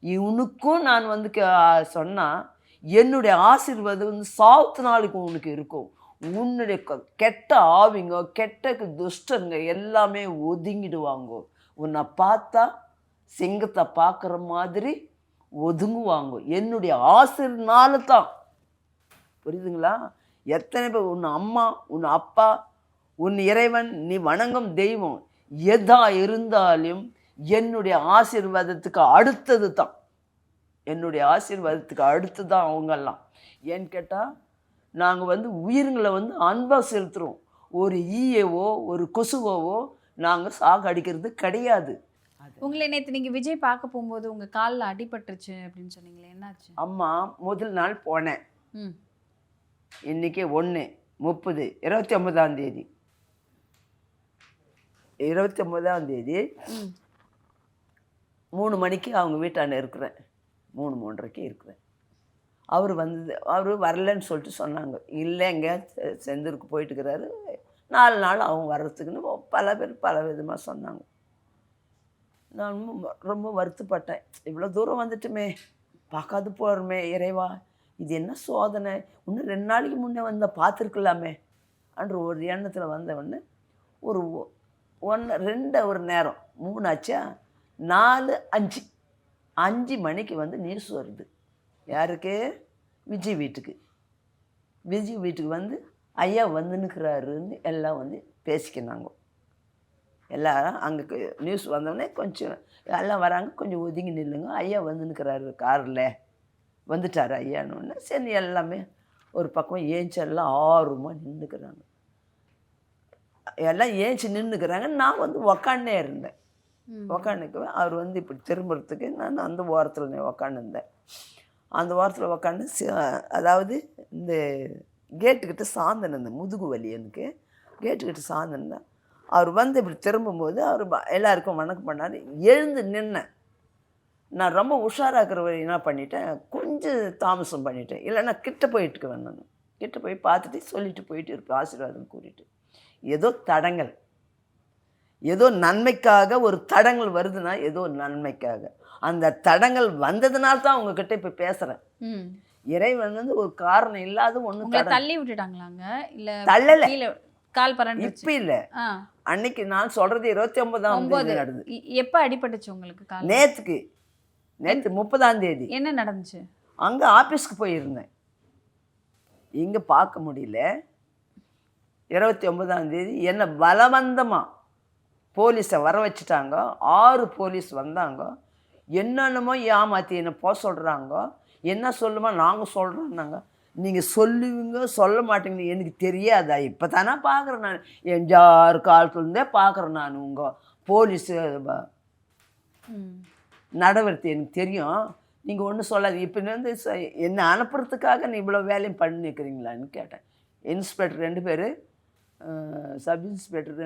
Speaker 5: இவனுக்கும் நான் சொன்னால் என்னுடைய ஆசீர்வாதம் சாவுத்து நாளுக்கு உனக்கு இருக்கும். உன்னுடைய கெட்ட ஆவிங்க, கெட்ட துஷ்டங்க எல்லாமே ஒதுங்கிடுவாங்க. உன்னை பார்த்தா சிங்கத்தை பார்க்குற மாதிரி ஒதுங்குவாங்க. என்னுடைய ஆசீர்வாதனால தான். புரியுதுங்களா? எத்தனை பேர் உன் அம்மா, உன் அப்பா, உன் இறைவன், நீ வணங்கும் தெய்வம் எதா இருந்தாலும் என்னுடைய ஆசீர்வாதத்துக்கு அடுத்தது தான். என்னுடைய ஆசீர்வாதத்துக்கு அடுத்து தான் அவங்கெல்லாம். ஏன்னு கேட்டால் நாங்கள் உயிர்களை அன்பாக செலுத்துகிறோம். ஒரு ஈயவோ ஒரு கொசுவோவோ நாங்கள் சாகடிக்கிறது கிடையாது.
Speaker 6: உங்களை நேற்று நீங்கள் விஜய் பார்க்க போகும்போது உங்கள் காலில் அடிபட்டுருச்சு அப்படின்னு சொன்னீங்களே, என்னாச்சு?
Speaker 5: அம்மா முதல் நாள் போனேன். இன்றைக்கி 1/30 29ஆம் தேதி 3 மணிக்கு அவங்க வீட்டாண்ட இருக்கிறேன். 3:30க்கு இருக்கிறேன். அவர் வரலன்னு சொல்லிட்டு சொன்னாங்க. இல்லைங்க, செந்தூருக்கு போயிட்டுருக்கிறாரு, 4 நாள் அவங்க வர்றதுக்குன்னு பல பேர் பல விதமாக சொன்னாங்க. நான் ரொம்ப வருத்தப்பட்டேன். இவ்வளோ தூரம் வந்துட்டுமே, பார்க்காது போகிறோமே, இறைவா இது என்ன சோதனை, இன்னும் 2 நாளைக்கு முன்னே பார்த்துருக்கலாமே அன்ற ஒரு எண்ணத்தில் வந்தவொடனே ஒரு 1 2 ஒரு நேரம் 3 ஆச்சா, 4 5 மணிக்கு நியூஸ் வருது. யாருக்கு? விஜய் வீட்டுக்கு. விஜய் வீட்டுக்கு ஐயா வந்துன்னுக்கிறாருன்னு எல்லாம் பேசிக்கினாங்க. எல்லாரும் அங்கே நியூஸ் வந்தோடனே கொஞ்சம் எல்லாம் வராங்க, கொஞ்சம் ஒதுங்கி நில்லுங்க, ஐயா வந்துன்னுக்கிறாரு காரில், வந்துட்டார் ஐயான்னு. சரி, எல்லாமே ஒரு பக்கம் ஏஞ்சி எல்லாம் ஆர்வமாக நின்றுக்கிறாங்க. எல்லாம் ஏஞ்சி நின்றுக்கிறாங்க. நான் உக்காண்டே இருந்தேன். உக்காந்துக்குவேன். அவர் இப்படி திரும்புறதுக்கு நான் அந்த ஓரத்தில் உக்காந்துருந்தேன். அந்த ஓரத்தில் உக்காந்து அதாவது இந்த கேட்டுக்கிட்ட சார்ந்திருந்தேன். முதுகு வலி எனக்கு. கேட்டுக்கிட்ட சார்ந்திருந்தேன். அவர் இப்படி திரும்பும்போது அவர் எல்லாருக்கும் வணக்கம் பண்ணார். எழுந்து நின்னேன். நான் ரொம்ப உஷாராக்கிற வழி என்ன பண்ணிட்டேன், கொஞ்சம் தாமசம் பண்ணிட்டேன். இல்லைன்னா கிட்ட போயிட்டுக்குவேன். நான் கிட்ட போய் பார்த்துட்டு சொல்லிட்டு போயிட்டு இருப்பேன், ஆசீர்வாதம் கூறிட்டு. ஏதோ தடங்கள், ஏதோ நன்மைக்காக ஒரு தடங்கள் வருதுன்னா ஏதோ நன்மைக்காக, அந்த தடங்கள் வந்ததுனால தான் உங்ககிட்ட இப்போ பேசுகிறேன்.
Speaker 6: ம்.
Speaker 5: இறைவன் வந்து ஒரு காரணம் இல்லாத ஒன்றும்
Speaker 6: உங்களை தள்ளி விட்டுட்டாங்களாங்க இல்ல
Speaker 5: தள்ளலை.
Speaker 6: கீழே கால் பரண்டு
Speaker 5: இப்போ இல்லை, அன்னைக்கு நான் சொல்கிறது 29ஆம் தேதி நடந்தது.
Speaker 6: எப்ப அடிபட்டுச்சு உங்களுக்கு கால்?
Speaker 5: நேற்று 30ஆம் தேதி
Speaker 6: என்ன நடந்துச்சு?
Speaker 5: அங்கே ஆஃபீஸ்க்கு போயிருந்தேன், இங்கே பார்க்க முடியல. 29ஆம் தேதி என்னை பலவந்தமாக போலீஸை வர வச்சுட்டாங்க. 6 போலீஸ் வந்தாங்க. என்னென்னமோ ஏமாற்றி என்னை போக சொல்கிறாங்க. என்ன சொல்லுமா நாங்கள் சொல்கிறோன்னாங்க. நீங்கள் சொல்லுவீங்க சொல்ல மாட்டீங்க, எனக்கு தெரியாதா? இப்போ தானே பார்க்குறேன் நான், என் 6 காலத்துலேருந்தே பார்க்குறேன் நான். உங்கள் போலீஸு நடவடிக்கை எனக்கு தெரியும், நீங்கள் ஒன்றும் சொல்லாது. இப்போ வந்து என்னை அனுப்புறதுக்காக நீ இவ்வளோ வேலையும் பண்ணிக்கிறீங்களான்னு கேட்டேன். இன்ஸ்பெக்டர் 2 பேர், சப் இன்ஸ்பெக்டர்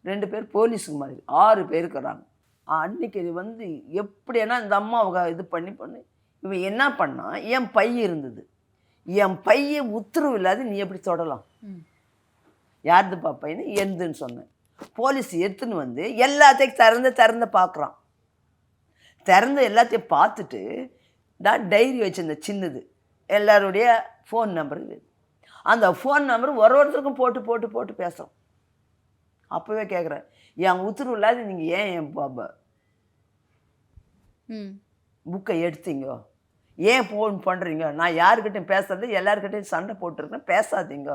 Speaker 5: 2 பேர் போலீஸுக்கு மாதிரி 6 பேர் இருக்கிறாங்க. அன்றைக்கி இது வந்து எப்படின்னா இந்த அம்மாவை இது பண்ணி இவன் என்ன பண்ணால், என் பை இருந்தது, என் பையை உத்தரவு இல்லாத நீ எப்படி தொடலாம், யாருது பாப்பைன்னு எந்துன்னு சொன்னேன். போலீஸ் எடுத்துன்னு வந்து எல்லாத்தையும் திறந்து பார்க்குறான். திறந்து எல்லாத்தையும் பார்த்துட்டு நான் டைரி வச்சுருந்தேன் சின்னது, எல்லாருடைய ஃபோன் நம்பர் இது. அந்த ஃபோன் நம்பர் ஒருத்தருக்கும் போட்டு பேசுகிறோம். அப்போவே கேட்குறேன், என் உத்தரவு இல்லாத நீங்கள் ஏன் என் பாபா புக்கை எடுத்தீங்க, ஏன் ஃபோன் பண்ணுறீங்க? நான் யாருக்கிட்டையும் பேசுறது, எல்லாருக்கிட்டையும் சண்டை போட்டிருக்கேன், பேசாதீங்க,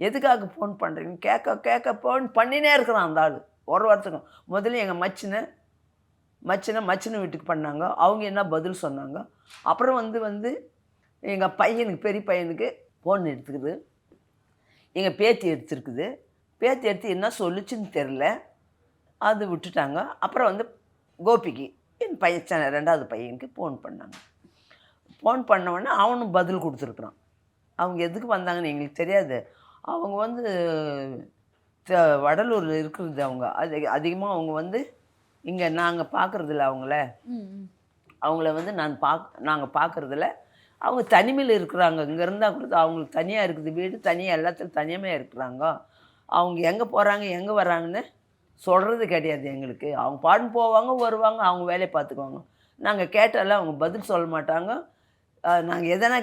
Speaker 5: எதுக்காக ஃபோன் பண்ணுறீங்க கேட்க ஃபோன் பண்ணினே இருக்கிறான் அந்த ஆள் ஒருத்தருக்கும். முதல்ல எங்கள் மச்சினை வீட்டுக்கு பண்ணாங்க, அவங்க என்ன பதில் சொன்னாங்க. அப்புறம் வந்து எங்கள் பையனுக்கு, பெரிய பையனுக்கு ஃபோன் எடுத்துக்குது, எங்கள் பேத்தி எடுத்துருக்குது. பேத்தி எடுத்து என்ன சொல்லிச்சுன்னு தெரில, அது விட்டுட்டாங்க. அப்புறம் வந்து கோபிக்கு, என் பையன் 2வது பையனுக்கு ஃபோன் பண்ணாங்க. ஃபோன் பண்ணவுடனே அவனும் பதில் கொடுத்துருக்குறான். அவங்க எதுக்கு வந்தாங்கன்னு எங்களுக்கு தெரியாது. அவங்க வந்து வடலூரில் இருக்கிறது. அவங்க அதிகமாக அவங்க வந்து இங்கே நாங்கள் பார்க்குறதில்ல அவங்கள வந்து நாங்கள் பார்க்குறதில்ல. அவங்க தனிமையில் இருக்கிறாங்க. இங்கே இருந்தால் கூட அவங்களுக்கு தனியாக இருக்குது வீடு, தனியாக எல்லாத்துலையும் தனியாக இருக்கிறாங்க. அவங்க எங்கே போகிறாங்க எங்கே வராங்கன்னு சொல்கிறது கிடையாது எங்களுக்கு. அவங்க பாட்டு போவாங்க வருவாங்க, அவங்க வேலையை பார்த்துக்குவாங்க. நாங்கள் கேட்டால அவங்க பதில் சொல்ல மாட்டாங்க. நாங்கள் எதனா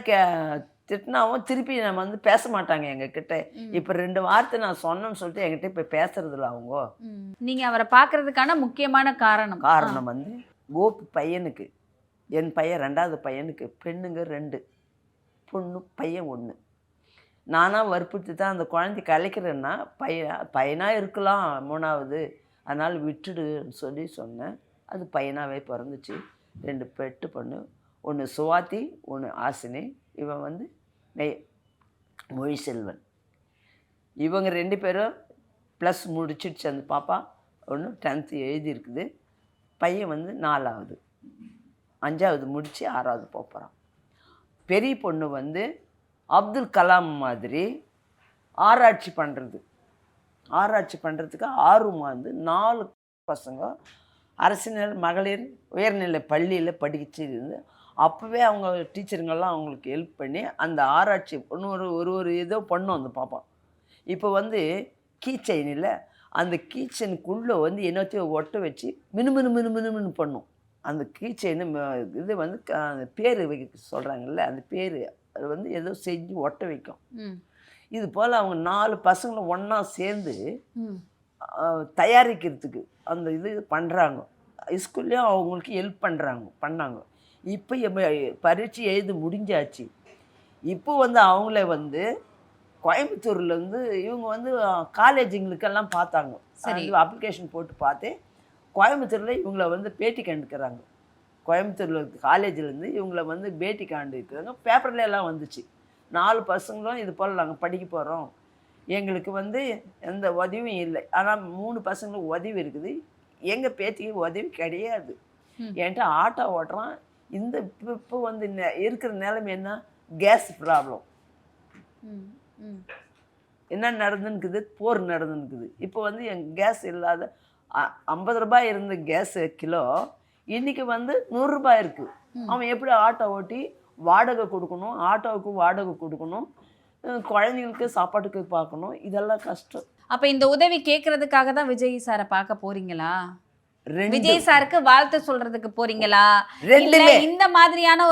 Speaker 5: திட்டினாவும் திருப்பி நம்ம வந்து பேச மாட்டாங்க எங்ககிட்ட. இப்போ 2 வார்த்தை நான் சொன்னேன்னு சொல்லிட்டு என்கிட்ட இப்போ பேசுறதில்ல அவங்க.
Speaker 6: நீங்கள் அவரை பார்க்கறதுக்கான முக்கியமான காரணம்
Speaker 5: வந்து கோபி பையனுக்கு, என் பையன் 2வது பையனுக்கு பெண்ணுங்க 2, பொண்ணு பையன் 1. நானாக வற்புறுத்தி தான் அந்த குழந்தை கலைக்கிறேன்னா பையனாக இருக்கலாம் 3வது, அதனால் விட்டுடுன்னு சொன்னேன். அது பையனாகவே பிறந்துச்சு. 2 பெட்டு பொண்ணு, ஒன்று சுவாதி, ஒன்று ஆசினி. இவன் வந்து மொழிசெல்வன். இவங்க 2 பேரும் ப்ளஸ் முடிச்சிடுச்சு. அந்த பாப்பா ஒன்று 10th எழுதியிருக்குது. பையன் வந்து 4வது, 5வது முடித்து 6வது போகிறான். பெரிய பொண்ணு வந்து அப்துல் கலாம் மாதிரி ஆராய்ச்சி பண்ணுறதுக்கு ஆர்வமாக வந்து 4 பசங்க அரசினர் மகளிர் உயர்நிலை பள்ளியில் படிச்சு இருந்து அப்போவே அவங்க டீச்சருங்கெல்லாம் அவங்களுக்கு ஹெல்ப் பண்ணி அந்த ஆராய்ச்சி ஒரு ஏதோ பண்ணோம் அந்த பாப்பா. இப்போ வந்து கீச்சைனில் அந்த கீச்சனுக்குள்ளே வந்து என்னத்தையும் ஒட்ட வச்சு மினு பண்ணும். அந்த கீச்சைனு இது வந்து அந்த பேர் வைக்க சொல்கிறாங்கல்ல, அந்த பேர் அது வந்து ஏதோ செஞ்சு ஒட்ட வைக்கும். இது போல் அவங்க 4 பசங்களும் ஒன்றா சேர்ந்து தயாரிக்கிறதுக்கு அந்த இது பண்ணுறாங்க. ஸ்கூல்லேயும் அவங்களுக்கு ஹெல்ப் பண்ணாங்க. இப்போ பரீட்சை எழுதி முடிஞ்சாச்சு. இப்போ வந்து அவங்கள வந்து கோயம்புத்தூர்லேருந்து இவங்க வந்து காலேஜுங்களுக்கெல்லாம் பார்த்தாங்க. சரி, அப்ளிகேஷன் போட்டு பார்த்து கோயம்புத்தூரில் இவங்கள வந்து பேட்டி கண்டுக்கிறாங்க. கோயம்புத்தூரில் காலேஜிலேருந்து இவங்கள வந்து பேட்டி காண்டுக்கிறாங்க. பேப்பரில் எல்லாம் வந்துச்சு. 4 பசங்களும் இது போல் நாங்கள் படிக்க போகிறோம், எங்களுக்கு வந்து எந்த உதவியும் இல்லை, ஆனால் 3 பசங்களுக்கு உதவி இருக்குது, எங்கள் பேத்திக்கு உதவி கிடையாது. என்கிட்ட ஆட்டோ ஓட்டுறான். இந்த இப்போ வந்து இருக்கிற நிலைமை என்ன, கேஸ் ப்ராப்ளம் என்ன நடந்துன்னுக்குது, போர் நடந்துன்னுக்குது. இப்போ வந்து என் கேஸ் இல்லாத 50 ரூபாய் இருந்த கேஸ் கிலோ இன்றைக்கி வந்து 100 ரூபாய் இருக்குது. அவன் எப்படி ஆட்டோ ஓட்டி வாடகை கொடுக்கணும், ஆட்டோவுக்கு வாடகை கொடுக்கணும், குழந்தைங்களுக்கு சாப்பாட்டுக்கு பார்க்கணும், இதெல்லாம் கஷ்டம்.
Speaker 6: அப்ப இந்த உதவி கேட்கறதுக்காக தான் விஜய் சாரை பார்க்க போறீங்களா?
Speaker 5: ரெண்டு
Speaker 6: விஜய் சாருக்கு வாழ்த்து சொல்றதுக்கு போறீங்களா?
Speaker 5: ரெண்டுமே.
Speaker 6: இல்ல இந்த மாதிரியான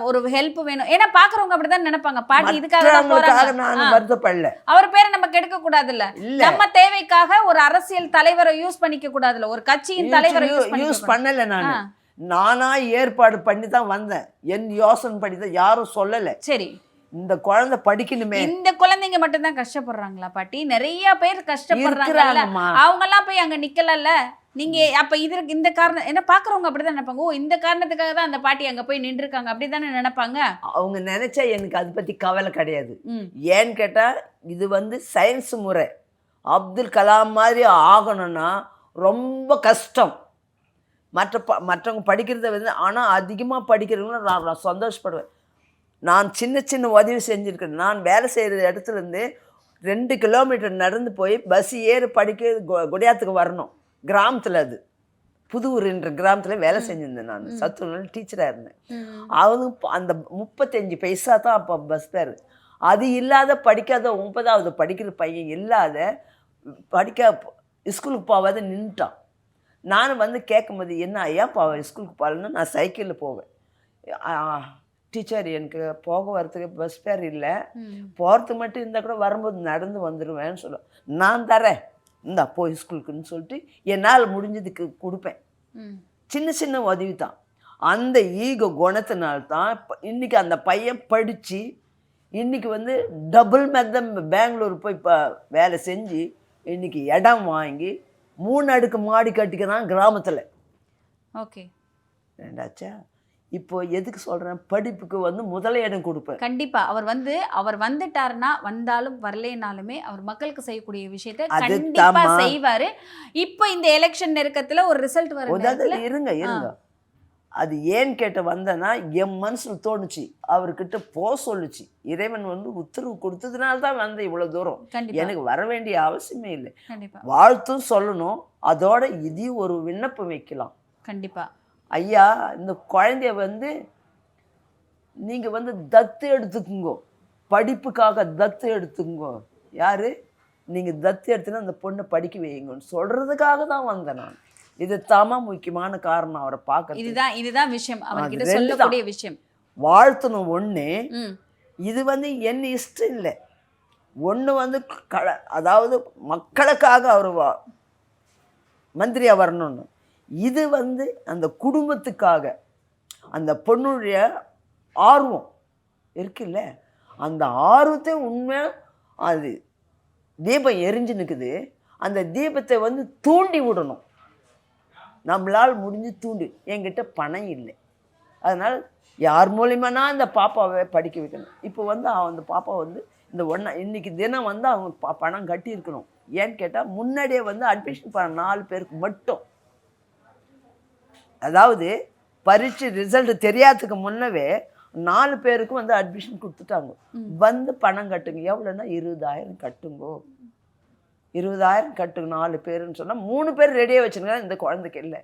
Speaker 6: ஒரு ஹெல்ப் வேணும்? ஏன்னா பாக்குறவங்க அப்படிதான் நினைப்பாங்க, பாட்டி இதுக்காக தான்
Speaker 5: மற்றவங்களுக்காக
Speaker 6: போறாங்க.
Speaker 5: நான் வருத்தப்படல.
Speaker 6: அவர் பேரை நம்ம கெடுக்க கூடாதுல்ல.
Speaker 5: இல்ல.
Speaker 6: நம்ம தேவைக்காக ஒரு அரசியல் தலைவரை யூஸ் பண்ணிக்க கூடாதுல்ல, ஒரு கட்சியின் தலைவரை
Speaker 5: யூஸ் பண்ணல. நானா ஏற்பாடு பண்ணி தான் வந்தேன். என் யோசனை பண்ணி தான், யாரும் சொல்லல.
Speaker 6: சரி, இந்த
Speaker 5: குழந்தை படிக்கணுமே.
Speaker 6: இந்த குழந்தைங்க மட்டும் தான் கஷ்டப்படுறாங்களா பாட்டி? நிறைய பேர் கஷ்டப்படுறாங்கல்ல,
Speaker 5: இருக்கிறாங்கம்மா.
Speaker 6: அவங்க எல்லாம் போய் அங்க நிக்கலல்ல. நீங்க அப்ப இதற்கு இந்த காரணம் என்ன பாக்குறவங்க அப்படிதான் நினைப்பாங்க, ஓ இந்த காரணத்துக்காக தான் அந்த பாட்டி அங்க போய் நின்று இருக்காங்க அப்படிதானே நினைப்பாங்க.
Speaker 5: அவங்க நினைச்சா எனக்கு அதை பத்தி கவலை கிடையாது. ஏன்னு கேட்டா இது சயின்ஸ் முறை. அப்துல் கலாம் மாதிரி ஆகணும்னா ரொம்ப கஷ்டம். மற்றவங்க படிக்கிறத ஆனால் அதிகமாக படிக்கிறவங்களும் நான் சந்தோஷப்படுவேன். நான் சின்ன சின்ன உதவி செஞ்சுருக்கேன். நான் வேலை செய்கிற இடத்துலேருந்து 2 கிலோமீட்டர் நடந்து போய் பஸ் ஏறி படிக்க குடியாத்துக்கு வரணும். கிராமத்தில், அது புதுவூர்ன்ற கிராமத்தில் வேலை செஞ்சுருந்தேன். நான் சத்துணவு டீச்சராக இருந்தேன். அவங்க அந்த 35 பைசா தான் அப்போ பஸ் பேர். அது இல்லாத படிக்காத 9வது படிக்கிற பையன் இல்லாத ஸ்கூலுக்கு போகாத நின்றுட்டான். நான் கேட்கும்போது, என்ன ஐயா ஸ்கூலுக்கு போகலன்னா, நான் சைக்கிளில் போவேன். டீச்சர் எனக்கு போக வரத்துக்கு பஸ் பேர் இல்லை, போகிறதுக்கு மட்டும் இருந்தால் கூட வரும்போது நடந்து வந்துடுவேன்னு சொல்லுவேன். நான் தரேன், இந்தா போய் ஸ்கூலுக்குன்னு சொல்லிட்டு என்னால் முடிஞ்சதுக்கு கொடுப்பேன். சின்ன சின்ன உதவி தான். அந்த ஈகோ குணத்தினால்தான் இன்றைக்கி அந்த பையன் படித்து இன்றைக்கி டபுள் மெத்தம் பெங்களூர் போய் இப்போ வேலை செஞ்சு இன்றைக்கி இடம் வாங்கி 3 அடுக்கு மாடி கட்டிக்கிறான் கிராமத்தில்.
Speaker 6: ஓகே,
Speaker 5: ரெண்டாச்சா. இப்போ எதுக்கு சொல்கிறேன், படிப்புக்கு முதல இடம் கொடுப்பேன்.
Speaker 6: கண்டிப்பாக அவர் வந்துட்டாருன்னா, வந்தாலும் வரலேனாலுமே அவர் மக்களுக்கு செய்யக்கூடிய விஷயத்தை கண்டிப்பாக செய்வார். இப்போ இந்த எலெக்ஷன் நெருக்கத்தில் ஒரு ரிசல்ட் வர
Speaker 5: இருங்க. அது ஏன்னு கேட்ட வந்தேன்னா, என் மனசில் தோணுச்சு, அவர்கிட்ட போக சொல்லுச்சு. இறைவன் உத்தரவு கொடுத்ததுனால தான் இவ்வளோ தூரம். எனக்கு வர வேண்டிய அவசியமே இல்லை. வாழ்த்தும் சொல்லணும், அதோட இதையும் ஒரு விண்ணப்பம் வைக்கலாம்.
Speaker 6: கண்டிப்பாக
Speaker 5: ஐயா, இந்த குழந்தைய நீங்கள் தத்து எடுத்துக்குங்கோ, படிப்புக்காக தத்து எடுத்துக்குங்கோ. யார் நீங்கள் தத்து எடுத்துன்னா அந்த பொண்ணை படிக்க வைங்கன்னு சொல்கிறதுக்காக தான் வந்தேன் நான். இது தாமா முக்கியமான காரணம் அவரை பார்க்க.
Speaker 6: இதுதான் விஷயம், அவர்கிட்ட சொல்லக்கூடிய விஷயம்.
Speaker 5: வாழ்த்தணும் ஒன்று. இது என் இஷ்டம் இல்லை. ஒன்று அதாவது மக்களுக்காக அவர் மந்திரியாக வரணும்னு. இது அந்த குடும்பத்துக்காக, அந்த பொண்ணுடைய ஆர்வம் இருக்குல்ல, அந்த ஆர்வத்தை உண்மையாக அது தீபம் எரிஞ்சு நிற்குது. அந்த தீபத்தை தூண்டி விடணும். நம்மளால் முடிஞ்சு தூண்டி. என்கிட்ட பணம் இல்லை, அதனால் யார் மூலியமானா இந்த பாப்பாவை படிக்க வைக்கணும். இப்போ அந்த பாப்பா இந்த இன்னைக்கு தினம் அவங்க பணம் கட்டியிருக்கணும். ஏன்னு கேட்டால் முன்னாடியே அட்மிஷன் பண்ண 4 பேருக்கு மட்டும், அதாவது பரீட்சை ரிசல்ட் தெரியாததுக்கு முன்னவே 4 பேருக்கும் அட்மிஷன் கொடுத்துட்டாங்க. பணம் கட்டுங்க. எவ்வளோன்னா 20,000 கட்டுங்கோ. 20,000 கட்டுங்க 4 பேருன்னு சொன்னால் 3 பேர் ரெடியாக வச்சுருங்க. இந்த குழந்தைக்கு இல்லை.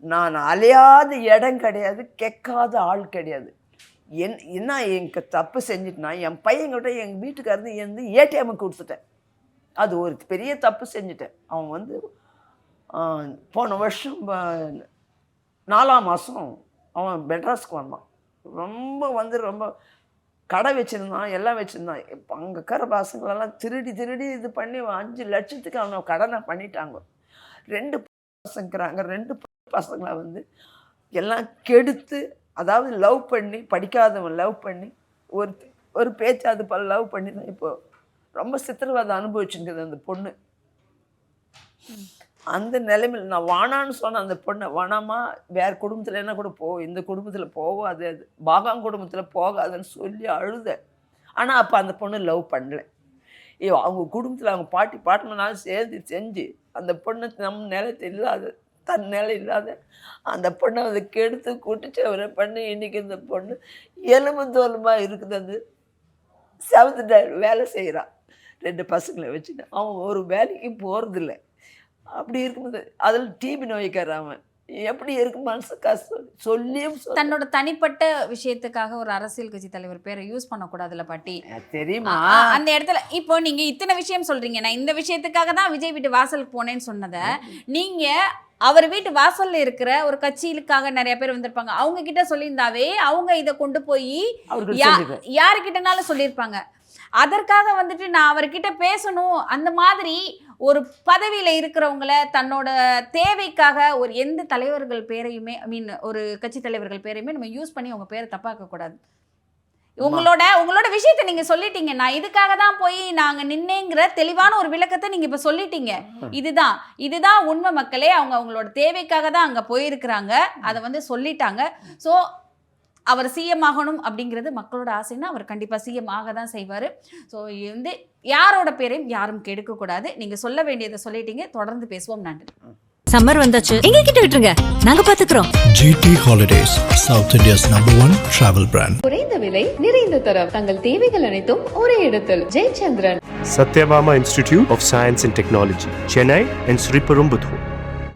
Speaker 5: நான் அலையாத இடம் கிடையாது, கேட்காத ஆள் கிடையாது. என்ன எனக்கு தப்பு செஞ்சுட்டுனா, என் பையன்கிட்ட எங்கள் வீட்டுக்காரந்து ஏடிஎம்முக்கு கொடுத்துட்டேன். அது ஒரு பெரிய தப்பு செஞ்சுட்டேன். அவன் போன வருஷம் 4ஆம் மாதம் அவன் மெட்ராஸ்க்கு வந்தான். ரொம்ப ரொம்ப கடை வச்சுருந்தான், எல்லாம் வச்சுருந்தான். இப்போ அங்கே இருக்கிற பசங்களெல்லாம் திருடி இது பண்ணி 5 லட்சத்துக்கு அவனை கடனை பண்ணிட்டாங்க. 2 பசங்கிறாங்க. 2 பசங்களை எல்லாம் கெடுத்து, அதாவது லவ் பண்ணி, படிக்காதவன் லவ் பண்ணி, ஒரு பேச்சாது லவ் பண்ணி தான் இப்போ ரொம்ப சித்திரவதை அனுபவிச்சுருக்குது அந்த பொண்ணு. அந்த நிலைமையில் நான் வானான்னு சொன்னேன் அந்த பொண்ணை. வானாமா, வேறு குடும்பத்தில் என்ன கூட இந்த குடும்பத்தில் போகாது, அது பாகாங் குடும்பத்தில் போகாதுன்னு சொல்லி அழுத. ஆனால் அப்போ அந்த பொண்ணு லவ் பண்ணலை. அவங்க குடும்பத்தில் அவங்க பாட்டினாலும் சேர்ந்து செஞ்சு அந்த பொண்ணு நம்ம நிலத்தை இல்லாத, தன் நிலை இல்லாத அந்த பொண்ணை கெடுத்து குட்டிச்சவரை பண்ணி இன்றைக்கி இந்த பொண்ணு எலும்பு தோலுமாக இருக்குது. அது 7th வேலை செய்கிறான். 2 பசங்களை வச்சுட்டு அவன் ஒரு வேலைக்கு போகிறதில்ல. அப்படி இருக்கும்போது அதில் டிபி நோய்க்கார அவன் எப்படி இருக்கு மனசு கஷ்டம் சொல்லியும்
Speaker 6: தன்னோட தனிப்பட்ட விஷயத்துக்காக ஒரு அரசியல் கட்சி தலைவர் பேரை யூஸ் பண்ணக்கூடாதுல பாட்டி.
Speaker 5: தெரியுமா?
Speaker 6: அந்த இடத்துல இப்போ நீங்க இத்தனை விஷயம் சொல்றீங்க, நான் இந்த விஷயத்துக்காக தான் விஜய் வீட்டு வாசலுக்கு போனேன்னு சொன்னதை நீங்க அவர் வீட்டு வாசல்ல இருக்கிற ஒரு கட்சியிலுக்காக நிறைய பேர் வந்திருப்பாங்க, அவங்க கிட்ட சொல்லியிருந்தாவே அவங்க இதை கொண்டு போய் யாருக்கிட்டனாலும் சொல்லியிருப்பாங்க. அதற்காக வந்துட்டு நான் அவர்கிட்ட பேசணும், அந்த மாதிரி ஒரு பதவியில் இருக்கிறவங்கள தன்னோட தேவைக்காக ஒரு எந்த தலைவர்கள் பேரையுமே ஒரு கட்சி தலைவர்கள் பேரையுமே நம்ம யூஸ் பண்ணி அவங்க பேரை தப்பாக்க கூடாது. உங்களோட விஷயத்தை நீங்க சொல்லிட்டீங்க, நான் இதுக்காக தான் போய் நாங்க நின்னேங்கிற தெளிவான ஒரு விளக்கத்தை நீங்க இப்ப சொல்லிட்டீங்க. இதுதான் உண்மை மக்களே. அவங்களோட தேவைக்காக தான் அங்க போயிருக்கிறாங்க, அதை வந்து சொல்லிட்டாங்க. ஸோ அவர் சிஎம் ஆகணும் அப்படிங்கிறது மக்களோட ஆசைன்னா அவர் கண்டிப்பா சிஎம் ஆக தான் செய்வாரு. ஸோ வந்து யாரோட பேரையும் யாரும் கெடுக்கக்கூடாது. நீங்க சொல்ல வேண்டியதை சொல்லிட்டீங்க, தொடர்ந்து பேசுவோம். நன்றி.
Speaker 1: சம்மர் வந்தாச்சு, எங்க கிட்ட விட்டுருங்க, நாங்க பாத்துக்கிறோம்.
Speaker 2: GT Holidays, South India's #1 travel brand.
Speaker 3: குறைந்த விலை நிறைந்த தரம் தங்கள் தேவைகள் அனைத்தும் ஒரே இடத்தில். Jayachandran.
Speaker 4: Satyabama Institute of Science and Technology, Chennai and Sriperumbudur.